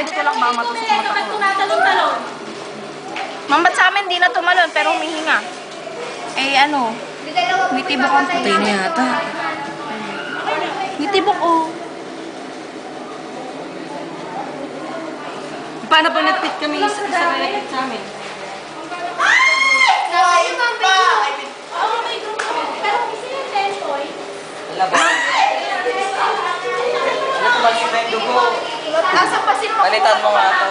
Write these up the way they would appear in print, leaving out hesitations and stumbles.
Ay, dito lang ba matusok mata Bakit ko? tumatalon-talon? Ma'am, ba't sa amin di na tumalon pero humihinga? Eh, ano? May tibok ang Patay na yata. May tibok, oh. Paano pag nagpit kami sa nagpit sa amin? Oo, may group kami. Pero kasi yung tentoy. Wala ba? Ano kung mali ba yung dugo? Nasa pasin mo. Palitan mo nga ito.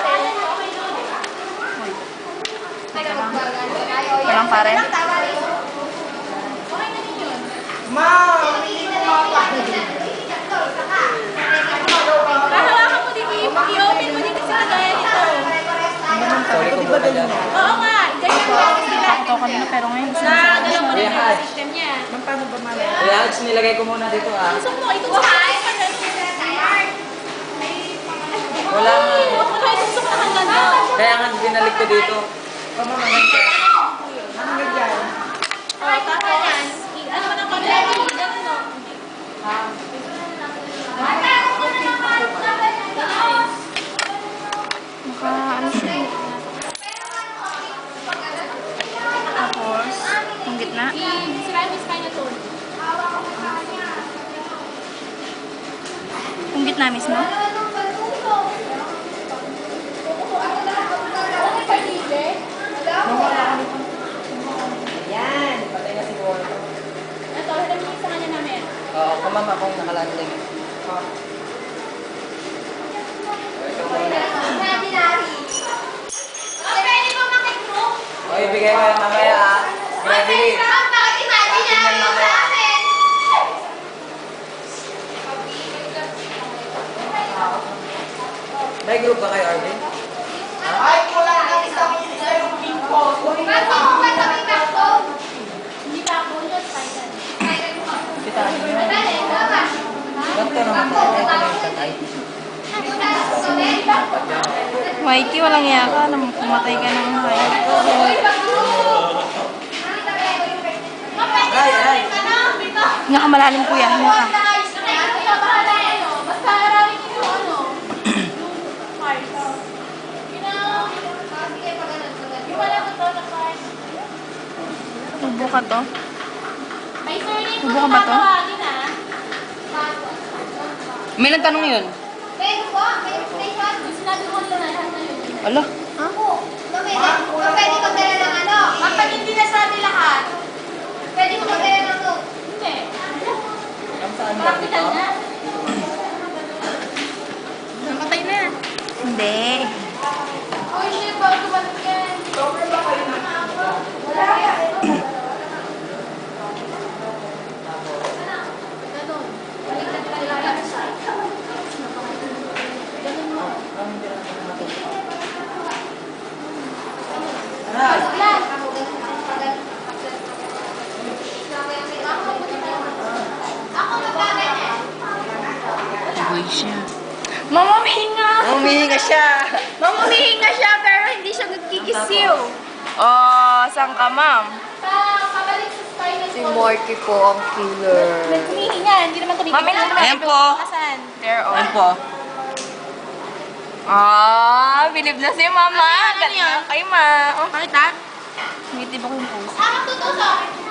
Walang pare. Hahawakan mo din, i-open mo din kasi kagaya nito. Sorry ko muna dyan. Oo nga, ganyan lang sila. Ito kanina pero ngayon. Nagalaw mo rin Kuya yung Haj. system niya. Kuya Haj, nilagay ko muna dito ah. Gusto mo, itusok mo hanggang doon. Wala nga. Huwag mo na itusok na hanggang doon. Kaya nga binalik ko dito. Oo, tama yan. Ano ba ng kamera? Ilan mo? Maka, ano siya? Tapos, yung gitna. Sirahin mo yung spinal tone. Yung gitna mismo. Yan! Patay na si Waldo. Ito, harap mo sa kanya namin. Oo, kumama akong nakalanding. O, ibigay mo yan mamaya ah. Gravity. Tingnan mamaya. May group ba kayo, Arvin? Hindi pa ako yun, spinal. Kita. Doktor naman po. Ito na yung tatay. Mikey, walang iya ka. Pumatay ka ng hayop. Ay, ay. Hinga ka malalim, kuya. Hinga ka. Basta aralin niyo yung ano. Yung parts. Yung wala ko to na parts. Tubo ka to. May surname Tubo ka ba to? tatawagin, ah. May nagtanong yun. Yung sinabi ko nila na lahat na yun. Ala. Kapag hindi nasabi lahat, hindi. Practical na. Namatay na. Hindi. Oh, shit, bago balik yan. Ganun. Baliktad ka nila. Ganun mo. Ay. Yan. Buhay siya. Mama, humihinga. Humihinga siya. Mama, humihinga siya pero hindi siya nagkikisiw. Oh, saan ka, ma'am? Kabalik sa spinal Si cord. Morty po ang killer. Naghumihinga, hindi naman tumitigil. Mami, lang naman. Ayan po. Asan? There, oh. Ayan po. Ah, bilib na si mama. Ano yan? Galing na kay ma. Oh, Bakit ha? tumitibok yung puso. Ah, magtutusok.